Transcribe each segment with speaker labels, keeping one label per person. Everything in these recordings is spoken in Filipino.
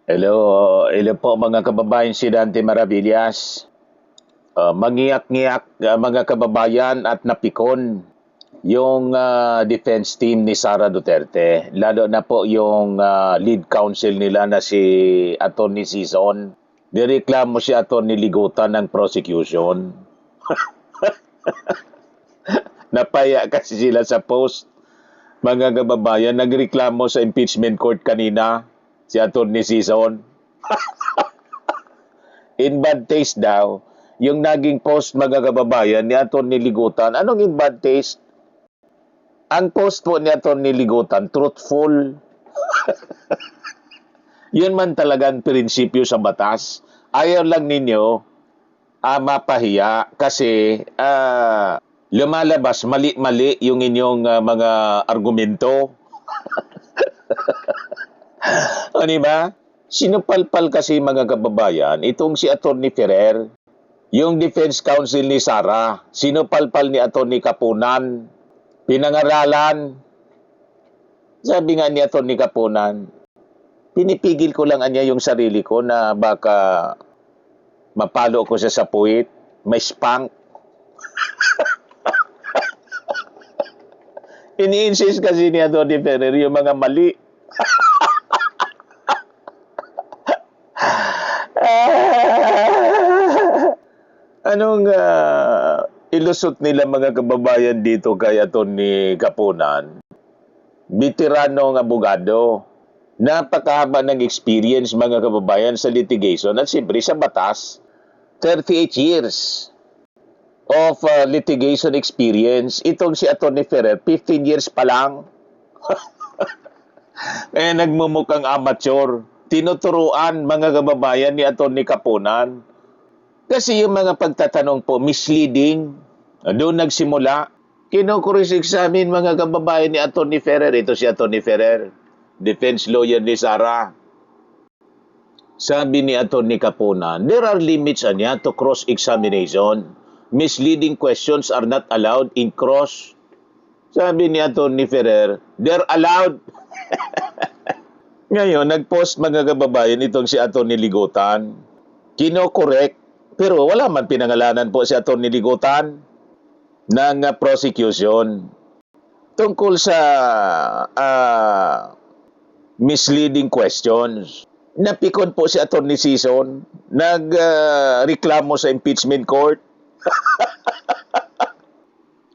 Speaker 1: Hello, hello po mga kababayan, si Dante Maravillas. Mangiyak-ngiyak mga kababayan at napikon yung defense team ni Sara Duterte. Lalo na po yung lead counsel nila na si Atty. Sison. Nireklamo si Atty. Ligutan ng prosecution. Napaya kasi sila sa post. Mga kababayan, nagreklamo sa impeachment court kanina si Atty. Sison. In bad taste daw, yung naging post mga kababayan ni Atty. Ligutan. Anong in bad taste? Ang post po ni Atty. Ligutan, truthful. Yun man talagang prinsipyo sa batas. Ayaw lang ninyo mapahiya kasi lumalabas mali-mali yung inyong mga argumento. O diba? Sinupalpal kasi mga kababayan, itong si Atty. Ferrer, yung defense counsel ni Sara, sinupalpal ni Atty. Kapunan, pinangaralan. Sabi nga ni Atty. Kapunan, pinipigil ko lang anya yung sarili ko na baka mapalo ko siya sa puwit, may spank. Ini-insist kasi ni Atty. Ferrer yung mga mali. Anong ilusot nila mga kababayan dito kay Atty. Kapunan? Veteranong abogado. Napakahaba ng experience mga kababayan sa litigation at siyempre sa batas. 38 years of litigation experience. Itong si Atty. Ferrer, 15 years pa lang. Kaya nagmumukhang amateur. Tinuturuan mga kababayan ni Atty. Kapunan. Kasi yung mga pagtatanong po, misleading. Doon nagsimula. Kinukuris examine mga kababayan ni Atty. Ferrer. Ito si Atty. Ferrer, defense lawyer ni Sara. Sabi ni Atty. Kapunan, there are limits niya to cross-examination. Misleading questions are not allowed in cross. Sabi ni Atty. Ferrer, they're allowed. Ngayon, nag-post mga kababayan itong si Atty. Ligutan. Kino-correct, pero wala man pinangalanan po si Atty. Ligutan ng prosecution tungkol sa misleading questions. Napikon po si Atty. Sison, nagreklamo sa impeachment court.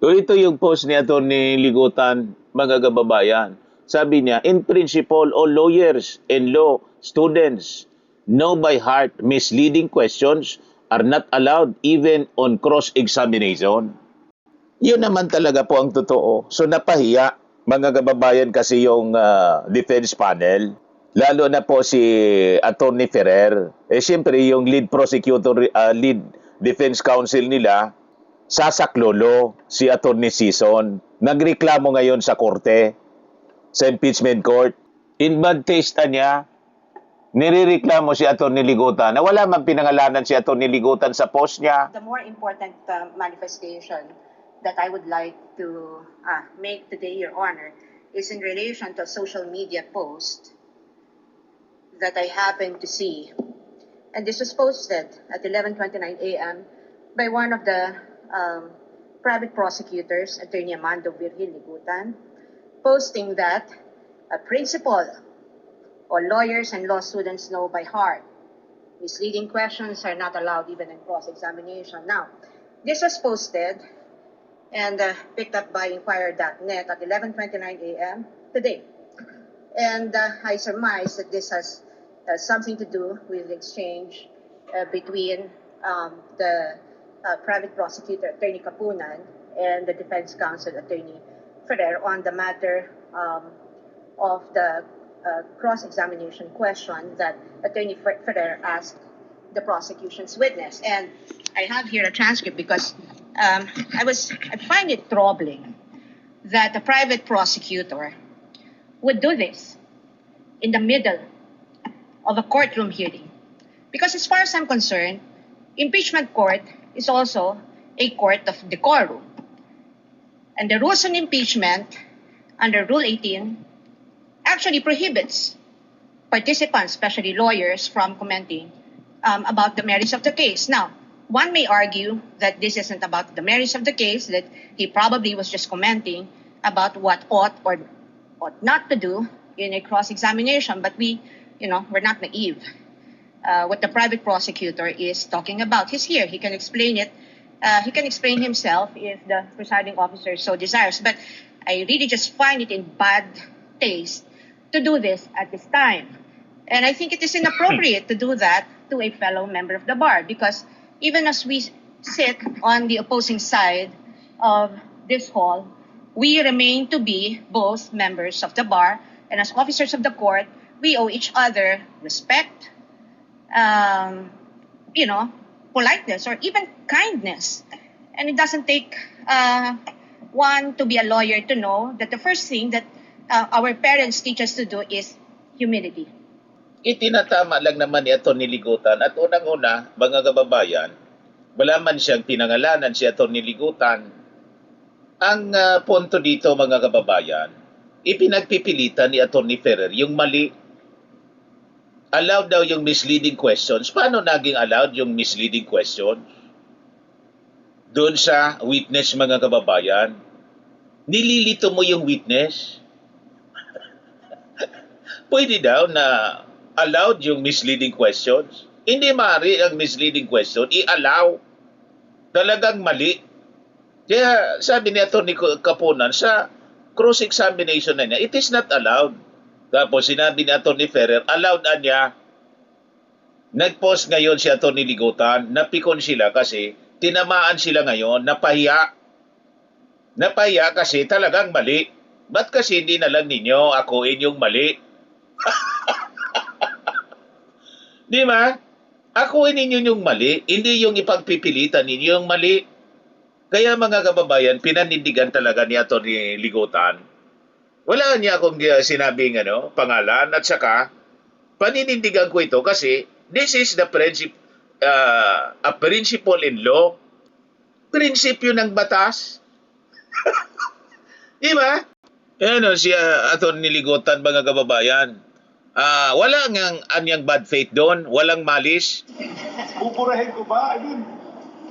Speaker 1: So ito yung post ni Atty. Ligutan, mga kababayan. Sabi niya, in principle, all lawyers and law students know by heart misleading questions are not allowed even on cross-examination. Yun naman talaga po ang totoo. So napahiya, mga kababayan, kasi yung defense panel. Lalo na po si Atty. Ferrer. Siyempre, yung lead prosecutor, lead defense counsel nila, sasaklolo si Atty. Sison. Nagreklamo ngayon sa korte, sa impeachment court. In bad taste niya, nirereklamo si Atty. Ligutan na wala man pinangalanan si Atty. Ligutan sa post niya.
Speaker 2: The more important manifestation that I would like to make today, Your Honor, is in relation to a social media post that I happened to see. And this was posted at 11:29 a.m. by one of the private prosecutors, Attorney Amando Virgil Ligutan, posting that a principal or lawyers and law students know by heart misleading questions are not allowed even in cross-examination. Now, this was posted and picked up by Inquirer.net at 11:29 a.m. today. And I surmise that this has something to do with the exchange between the private prosecutor, Attorney Kapunan, and the defense counsel, Attorney Ferrer, on the matter of the cross-examination question that Attorney Ferrer asked the prosecution's witness. And I have here a transcript because I find it troubling that a private prosecutor would do this in the middle of a courtroom hearing. Because as far as I'm concerned, impeachment court is also a court of decorum. And the rules on impeachment under Rule 18 actually prohibits participants, especially lawyers, from commenting about the merits of the case. Now, one may argue that this isn't about the merits of the case, that he probably was just commenting about what ought or ought not to do in a cross-examination, but we're not naive. What the private prosecutor is talking about, he's here. He can explain it. He can explain himself if the presiding officer so desires. But I really just find it in bad taste to do this at this time. And I think it is inappropriate to do that to a fellow member of the bar, because even as we sit on the opposing side of this hall, we remain to be both members of the bar, and as officers of the court, we owe each other respect, politeness, or even kindness. And it doesn't take one to be a lawyer to know that the first thing that our parents teach us to do is humility.
Speaker 1: Itinatama lang naman ni Atty. Ligutan at unang-una, mga kababayan, wala man siyang pinangalanan si Atty. Ligutan. Ang punto dito, mga kababayan, ipinagpipilitan ni Atty. Ferrer yung mali. Allowed daw yung misleading questions. Paano naging allowed yung misleading questions? Doon sa witness, mga kababayan, nililito mo yung witness. Pwede daw na allowed yung misleading questions. Hindi maaari ang misleading question i-allow. Talagang mali. Kaya sabi ni Atty. Kapunan sa cross-examination na niya, it is not allowed. Tapos sinabi ni Atty. Ferrer, allowed na niya. Nag-post ngayon si Atty. Ligutan, napikon sila kasi tinamaan sila ngayon, napahiya. Napahiya kasi talagang mali. Ba't kasi hindi na lang ninyo akuin yung mali? Di ba? Akuin ninyo yung mali, hindi yung ipagpipilitan ninyo yung mali. Kaya mga kababayan, pinanindigan talaga ni Atty. Ligutan. Wala niya akong sinabing pangalan, at saka paninindigan ko ito kasi this is the a principle in law. Prinsipyo ng batas. Di ba? Si Atty. Ligutan, mga kababayan. Wala ngang anyang bad faith doon, walang malis.
Speaker 3: Pupurahin ko ba?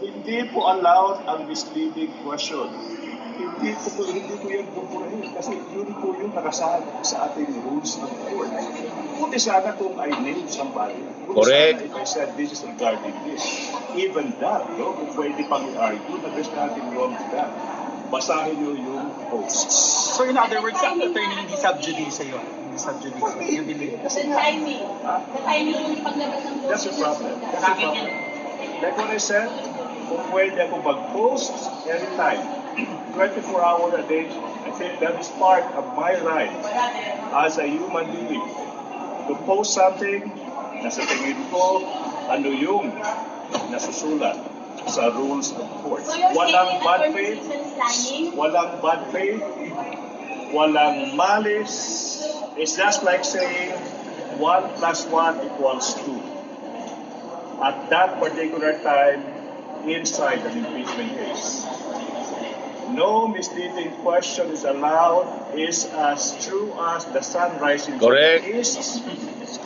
Speaker 3: Hindi po allowed ang misleading question. Hindi ko yan pupurahin kasi yun po yung nakasaad sa ating rules of court. Buti sana kung I name somebody.
Speaker 1: Correct.
Speaker 3: If I said this is regarding this. Even that, kung pwede pang i-argue, there's nothing wrong with that. Basahin nyo yung posts.
Speaker 4: So in other words, attorney, hindi sub-judice sa'yo. Hindi sub-judice. Yung delay.
Speaker 5: The timing. The timing yung paglabas ng post.
Speaker 3: That's your problem. That's your problem. Like what I said, kung pwede ako mag-post anytime, 24 hours a day, I think that is part of my right as a human being. To post something na sa tingin ko, ano yung nasusulat sa rules of court.
Speaker 5: So you're
Speaker 3: Walang
Speaker 5: saying
Speaker 3: bad
Speaker 5: that
Speaker 3: faith,
Speaker 5: planning?
Speaker 3: walang bad faith, walang malice. It's just like saying 1 plus 1 equals 2. At that particular time, inside an impeachment case. No misleading question is allowed, is as true as the sun rising from
Speaker 1: Correct.
Speaker 3: the east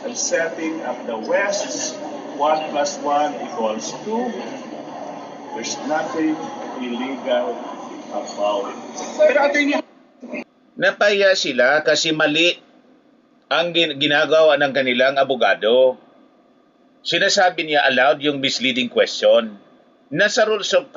Speaker 3: and setting of the west. 1 plus 1 equals 2. There's nothing illegal about it.
Speaker 4: Pero attorney,
Speaker 1: Napahiya sila kasi mali ang ginagawa ng kanilang abogado. Sinasabi niya allowed yung misleading question. Nasa rules of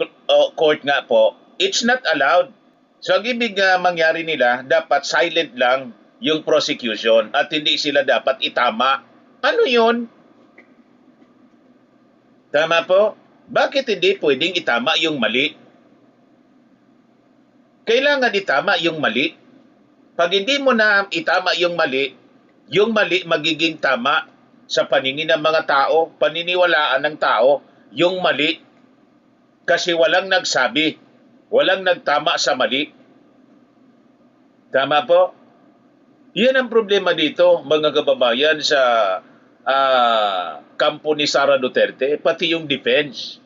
Speaker 1: court nga po, it's not allowed. So ang ibig mangyari nila, dapat silent lang yung prosecution at hindi sila dapat itama. Ano yun? Tama po? Bakit hindi pwedeng itama yung mali? Kailangan itama yung mali. Pag hindi mo na itama yung mali magiging tama sa paningin ng mga tao, paniniwalaan ng tao, yung mali. Kasi walang nagsabi, walang nagtama sa mali. Tama po? Yan ang problema dito, mga kababayan, sa kampo ni Sara Duterte, pati yung defense.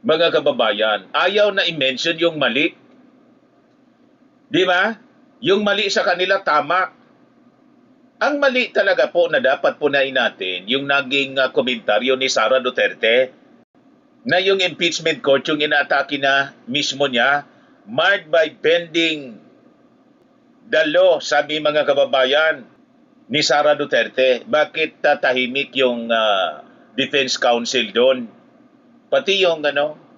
Speaker 1: Mga kababayan, ayaw na i-mention yung mali. Di ba? Yung mali sa kanila tama. Ang mali talaga po na dapat punain natin yung naging komentaryo ni Sara Duterte na yung impeachment court, yung inaatake na mismo niya, marred by bending the law, sabi mga kababayan ni Sara Duterte. Bakit tatahimik yung defense counsel doon? Pati yung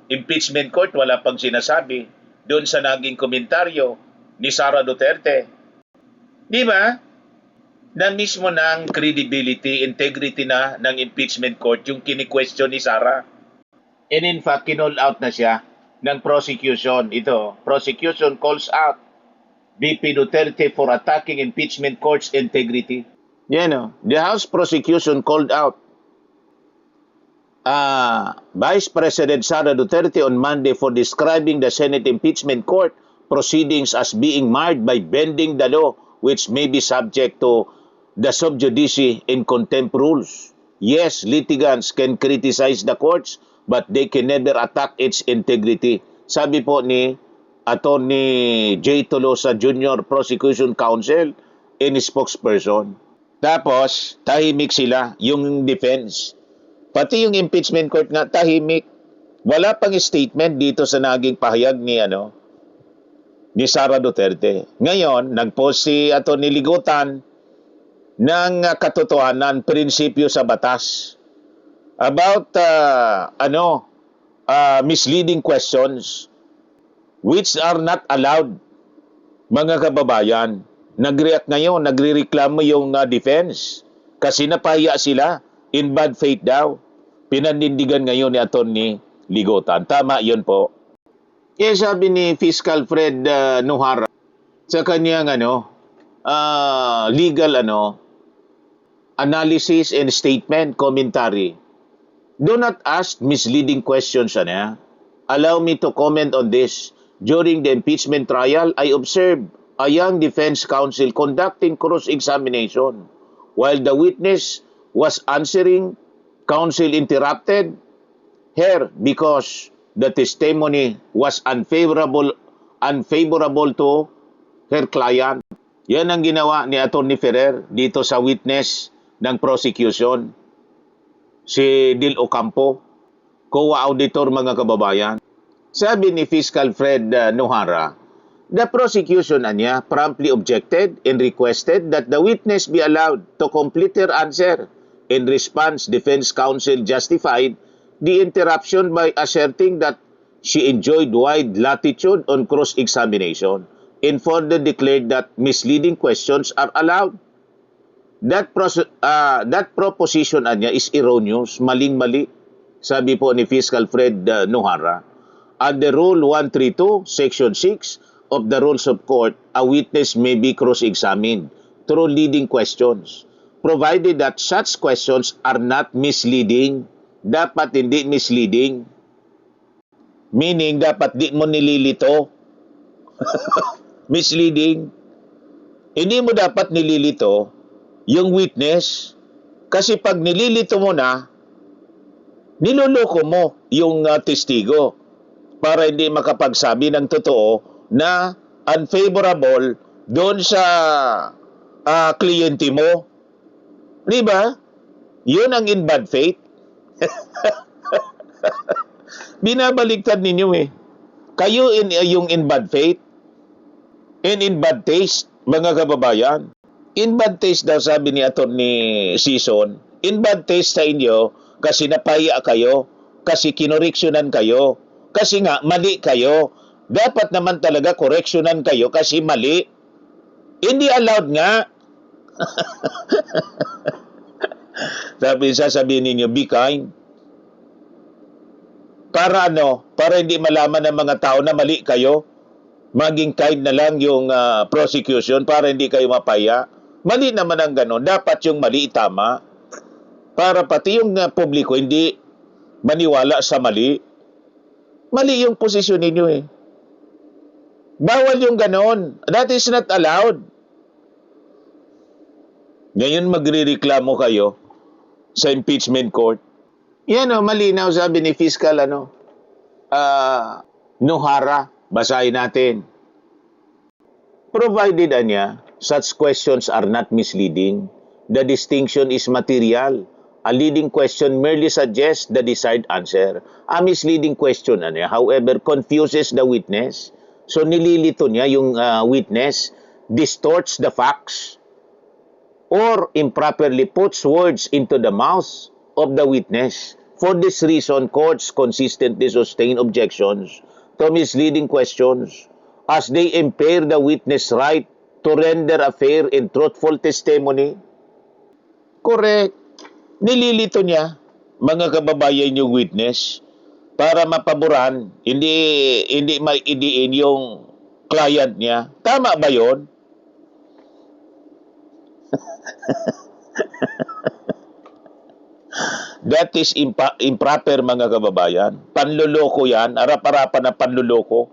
Speaker 1: impeachment court, wala pang sinasabi doon sa naging komentaryo ni Sara Duterte. Di ba? Na mismo ng credibility, integrity na ng impeachment court yung kini-question ni Sara. And in fact, kinall out na siya ng prosecution. Ito, prosecution calls out VP Duterte for attacking impeachment court's integrity. Yan o. The House prosecution called out Vice President Sara Duterte on Monday for describing the Senate impeachment court proceedings as being marred by bending the law, which may be subject to the sub judice in contempt rules. Yes, litigants can criticize the courts, but they can never attack its integrity. Sabi po ni Attorney J. Tolosa Jr., Prosecution Counsel, and spokesperson. Tapos, tahimik sila, yung defense. Pati yung impeachment court nga, tahimik. Wala pang statement dito sa naging pahayag ni Sara Duterte. Ngayon, nag-post si Attorney Ligutan ng katotohanan, prinsipyo sa batas about misleading questions which are not allowed, mga kababayan. Nag-react ngayon, nagrereklamo yung defense kasi napahiya sila, in bad faith daw. Pinanindigan ngayon ni Attorney Ligutan. Tama yun po. Sabi ni Fiscal Fred Nuhara sa kanyang legal analysis and statement commentary, do not ask misleading questions. Allow me to comment on this. During the impeachment trial, I observed a young defense counsel conducting cross-examination. While the witness was answering, counsel interrupted her because the testimony was unfavorable to her client. Yan ang ginawa ni Attorney Ferrer dito sa witness ng prosecution, si Dil Ocampo, COA auditor, mga kababayan. Sabi ni Fiscal Fred Nuhara, the prosecution promptly objected and requested that the witness be allowed to complete her answer. In response, defense counsel justified the interruption by asserting that she enjoyed wide latitude on cross-examination and further declared that misleading questions are allowed. That proposition is erroneous, maling-mali, sabi po ni Fiscal Fred Nuhara. Under Rule 132, Section 6 of the Rules of Court, a witness may be cross-examined through leading questions, provided that such questions are not misleading. Dapat hindi misleading. Meaning, dapat di mo nililito. Misleading. Hindi mo dapat nililito yung witness. Kasi pag nililito mo na, niloloko mo yung testigo para hindi makapagsabi ng totoo na unfavorable doon sa kliyente mo. Di ba? Yun ang in bad faith. Binabaligtad ninyo Kayo yung in bad faith and in bad taste, mga kababayan. In bad taste daw, sabi ni Attorney Sison, in bad taste sa inyo kasi napahiya kayo, kasi kinoreksyonan kayo, kasi nga mali kayo. Dapat naman talaga koreksyonan kayo kasi mali. Hindi allowed nga. Sasabihin ninyo, be kind. Para Para hindi malaman ng mga tao na mali kayo. Maging kind na lang yung prosecution para hindi kayo mapaya. Mali naman ang ganon. Dapat yung mali tama. Para pati yung publiko hindi maniwala sa mali. Mali yung posisyon ninyo Bawal yung ganon. That is not allowed. Ngayon magrereklamo kayo sa impeachment court. Yan malinaw, sabi ni Fiscal Nuhara. Basahin natin. Provided anya, such questions are not misleading, the distinction is material. A leading question merely suggests the desired answer. A misleading question, however, confuses the witness. So nililito niya yung witness, distorts the facts, or improperly puts words into the mouth of the witness. For this reason, courts consistently sustain objections to misleading questions as they impair the witness' right to render a fair and truthful testimony. Correct. Nililito niya, mga kababayan, yung witness para mapaboran, hindi maidiin yung client niya. Tama ba yon? That is improper, mga kababayan. Panluloko yan. Arap-arapan na panluloko.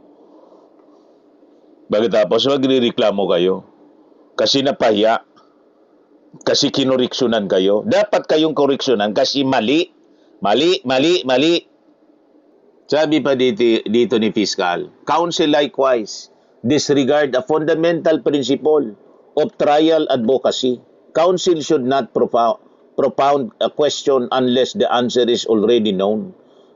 Speaker 1: Pagkatapos magre-reklamo kayo. Kasi napahiya. Kasi kinoriksyonan kayo. Dapat kayong koriksyonan kasi mali. Mali, mali, mali. Sabi pa dito ni Fiscal, counsel likewise disregard a fundamental principle of trial advocacy. Counsel should not propound a question unless the answer is already known.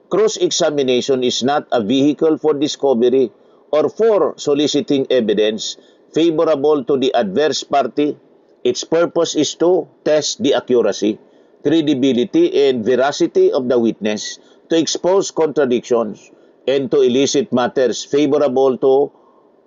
Speaker 1: Cross-examination is not a vehicle for discovery or for soliciting evidence favorable to the adverse party. Its purpose is to test the accuracy, credibility, and veracity of the witness, to expose contradictions, and to elicit matters favorable to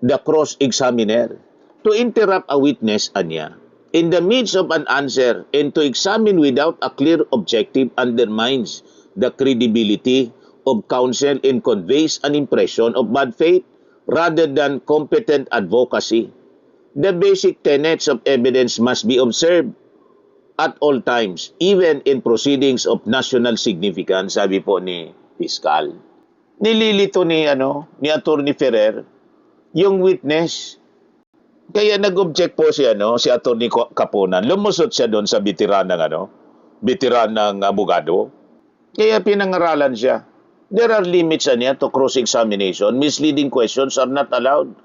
Speaker 1: the cross-examiner. To interrupt a witness, anya, in the midst of an answer, and to examine without a clear objective undermines the credibility of counsel and conveys an impression of bad faith rather than competent advocacy. The basic tenets of evidence must be observed at all times, even in proceedings of national significance, sabi po ni Fiscal. Nililito ni Attorney Ferrer yung witness. Kaya nag-object po si Attorney Caponan. Lumusot siya doon sa veteranang abogado. Kaya pinangaralan siya. There are limits to cross-examination. Misleading questions are not allowed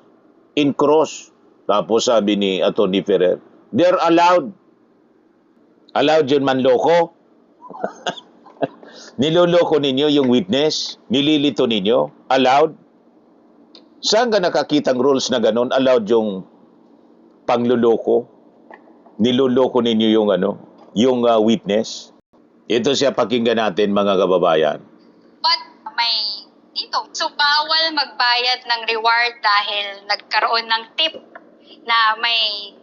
Speaker 1: in cross. Tapos sabi ni Attorney Ferrer, they're allowed. Allowed yun manloko. Niloloko ninyo yung witness. Nililito ninyo. Allowed. Saan ka nakakitang rules na ganon? Allowed yung pangluloko. Niloloko ninyo yung witness. Ito siya, pakinggan natin, mga kababayan.
Speaker 6: But may dito. So bawal magbayad ng reward dahil nagkaroon ng tip na may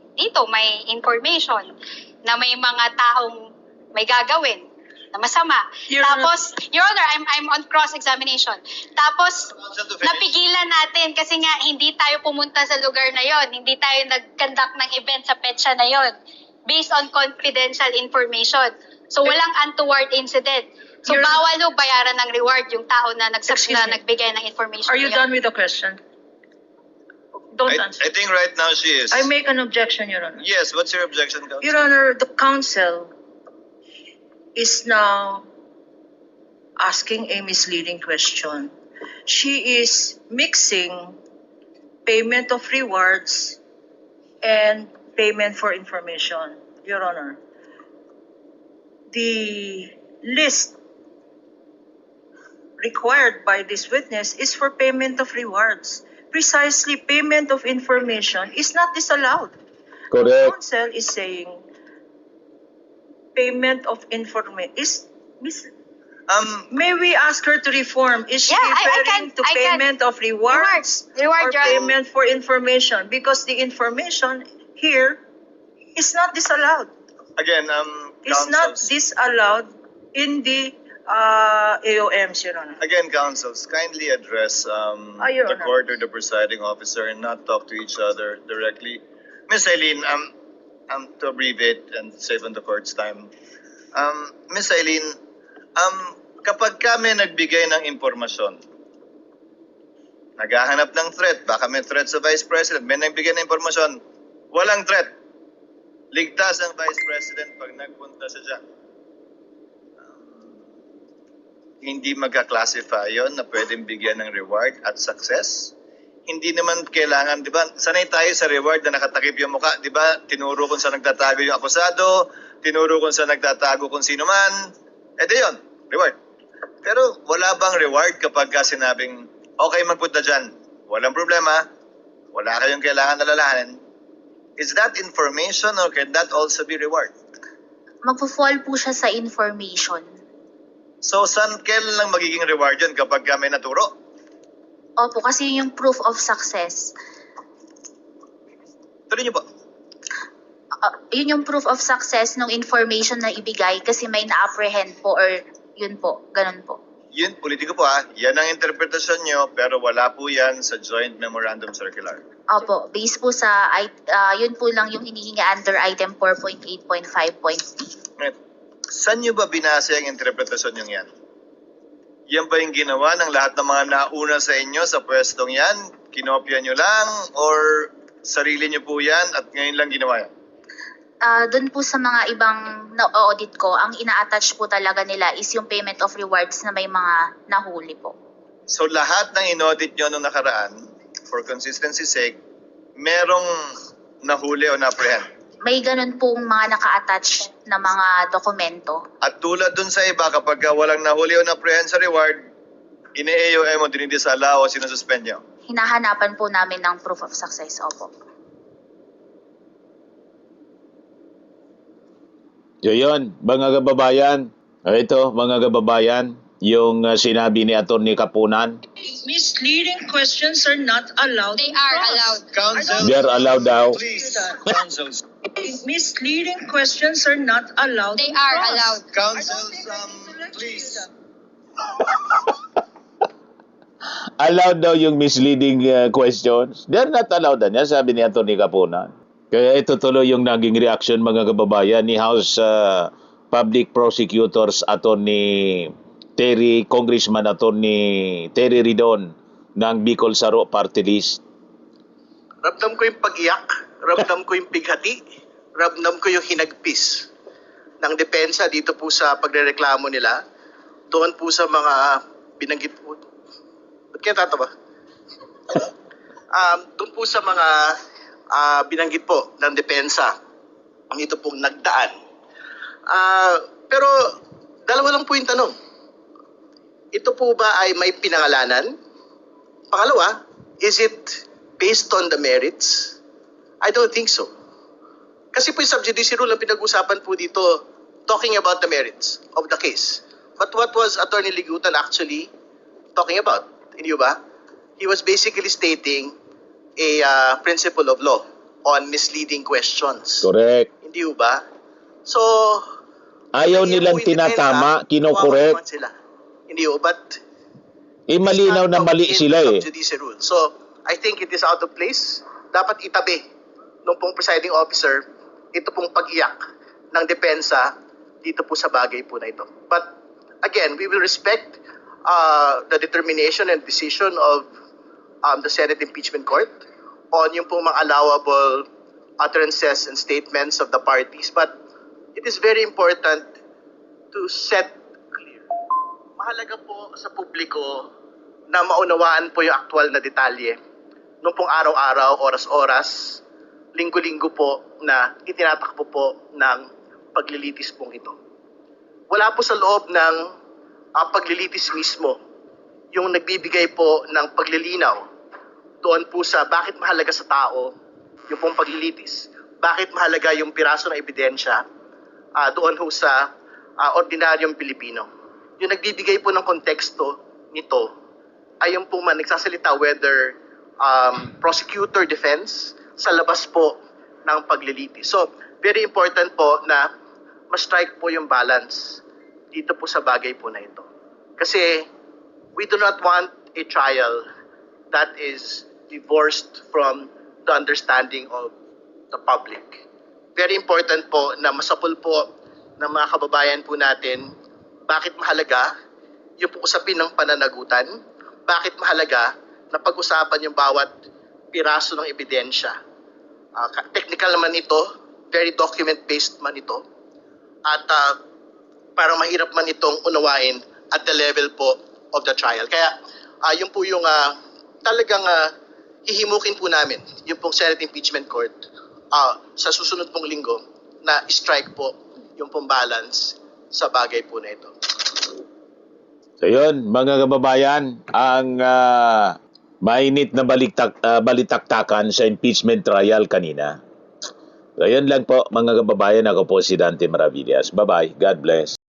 Speaker 6: information na may mga taong may gagawin na masama. Tapos, Your Honor, I'm on cross-examination. Tapos, napigilan natin kasi nga hindi tayo pumunta sa lugar na yon, hindi tayo nag-conduct ng event sa petsa na yon based on confidential information. So, walang untoward incident. So, bawal bayaran ng reward yung tao na nagbigay ng information.
Speaker 7: Are you done with the question? Don't answer.
Speaker 8: I think right now she is.
Speaker 7: I make an objection, Your Honor.
Speaker 8: Yes, what's your objection, Counsel?
Speaker 7: Your Honor, the counsel is now asking a misleading question. She is mixing payment of rewards and payment for information, Your Honor. The list required by this witness is for payment of rewards. Precisely, payment of information is not disallowed.
Speaker 1: Correct.
Speaker 7: The counsel is saying payment of information is may we ask her to reform? Is she referring to payment of rewards or payment for information? Because the information here is not disallowed.
Speaker 8: Again,
Speaker 7: It's not
Speaker 8: counsels.
Speaker 7: disallowed in the AOMs, Your Honor.
Speaker 8: Again, counsels, kindly address
Speaker 7: Your
Speaker 8: the
Speaker 7: Honor.
Speaker 8: court or the presiding officer and not talk to each other directly. Miss Eileen, to abbreviate and save on the court's time. Miss Eileen, kapag kami nagbigay ng impormasyon, naghahanap ng threat, baka may threat sa Vice President, may nagbigay ng impormasyon, walang threat. Ligtas ang Vice President pag nagpunta siya dyan. Hindi magka-classify yon na pwedeng bigyan ng reward at success. hindi naman kailangan, di ba? Sanay tayo sa reward na nakatakip yung mukha, di ba? Tinuro kung saan nagtatago yung akusado, tinuro kung saan nagtatago kung sino man. Di yun, reward. Pero wala bang reward kapag sinabing, okay, magpunta dyan, walang problema, wala kayong kailangan alalahanin. Is that information or can that also be reward?
Speaker 9: Magpo-fall po siya sa information.
Speaker 8: So, saan kailan lang magiging reward yun kapag may naturo?
Speaker 9: Opo, kasi yun yung proof of success.
Speaker 8: Tuloy niyo po.
Speaker 9: Yun yung proof of success ng information na ibigay kasi may na-apprehend po or yun po, ganun po.
Speaker 8: Yun, politiko po yan ang interpretasyon nyo, pero wala po yan sa Joint Memorandum Circular.
Speaker 9: Opo, based po sa, yun po lang yung hinihingi under item 4.8.5.d.
Speaker 8: Right. Saan nyo ba binasa ang interpretasyon nyo yan? Yan ba yung ginawa ng lahat ng mga nauna sa inyo sa pwestong yan? Kinopya nyo lang or sarili nyo po yan at ngayon lang ginawa yan?
Speaker 9: Doon po sa mga ibang na-audit ko, ang ina-attach po talaga nila is yung payment of rewards na may mga nahuli po.
Speaker 8: So lahat ng in-audit nyo nung nakaraan, for consistency sake, merong nahuli o na-apprehend?
Speaker 9: May ganun pong mga naka-attach na mga dokumento.
Speaker 8: At tulad dun sa iba, kapag walang nahuli o na-apprehend sa reward, ine-AOM o dinidisala o sinususpend nyo?
Speaker 9: Hinahanapan po namin ng proof of success, opo.
Speaker 1: Yun, mga kababayan. Ito, mga kababayan, yung sinabi ni Atty. Kapunan.
Speaker 7: Misleading questions are not allowed.
Speaker 6: They are allowed.
Speaker 8: Counsel,
Speaker 1: They're allowed daw.
Speaker 8: please. Counsel,
Speaker 7: Misleading questions are not allowed.
Speaker 6: They are allowed.
Speaker 8: counsel, please.
Speaker 1: Allowed daw yung misleading questions. They're not allowed yan, sabi ni Atty. Kapunan. Kaya ito tuloy yung naging reaction, mga kababayan, ni House Public Prosecutors Atty. Congressman Atty. Terry Ridon ng Bicol Saro Party List.
Speaker 10: Ramdam ko yung pag-iyak, ramdam ko yung bighati, ramdam ko yung hinagpis ng depensa dito po sa pagrereklamo nila. Doon po sa mga binanggit po. Ba't kaya tatawa? Doon po sa mga binanggit po ng depensa ang ito pong nagdaan. Pero dalawa lang po yung tanong. Ito po ba ay may pinangalanan? Pangalawa, is it based on the merits? I don't think so. Kasi po yung sub-judice rule ang pinag-usapan po dito talking about the merits of the case. But what was Attorney Ligutan actually talking about? Hindi ba? He was basically stating a principle of law on misleading questions.
Speaker 1: Correct.
Speaker 10: Hindi ba? So,
Speaker 1: Ayaw nilang tinatama, kinukorek.
Speaker 10: Hindi ba? But
Speaker 1: Malinaw na mali sila eh.
Speaker 10: Judicial rule. So, I think it is out of place. Dapat itabi nung pong presiding officer ito pong pag-iyak ng depensa dito po sa bagay po na ito. But again, we will respect the determination and decision of the Senate Impeachment Court on yung pong mga allowable utterances and statements of the parties. But it is very important to set clear. Mahalaga po sa publiko na maunawaan po yung aktual na detalye nung pong araw-araw, oras-oras, linggo-linggo po na itinatakbo po ng paglilitis pong ito. Wala po sa loob ng paglilitis mismo yung nagbibigay po ng paglilinaw doon po sa bakit mahalaga sa tao yung pong paglilitis. Bakit mahalaga yung piraso ng ebidensya doon ho sa ordinaryong Pilipino. Yung nagbibigay po ng konteksto nito ay yung pong nagsasalita whether prosecutor defense sa labas po ng paglilitis. So, very important po na ma-strike po yung balance dito po sa bagay po na ito. Kasi we do not want a trial that is divorced from the understanding of the public. Very important po na masapul po ng mga kababayan po natin bakit mahalaga yung usapin ng pananagutan, bakit mahalaga na pag-usapan yung bawat piraso ng ebidensya. Technical man ito, very document-based man ito, at parang mahirap man itong unawain at the level po of the trial. Kaya yun po yung talagang hihimukin po namin yung pong Senate Impeachment Court sa susunod pong linggo na strike po yung pong balance sa bagay po na ito.
Speaker 1: So yun, mga kababayan, ang mainit na balitaktakan sa impeachment trial kanina. So yun lang po mga kababayan, ako po si Dante Maravillas. Bye-bye. God bless.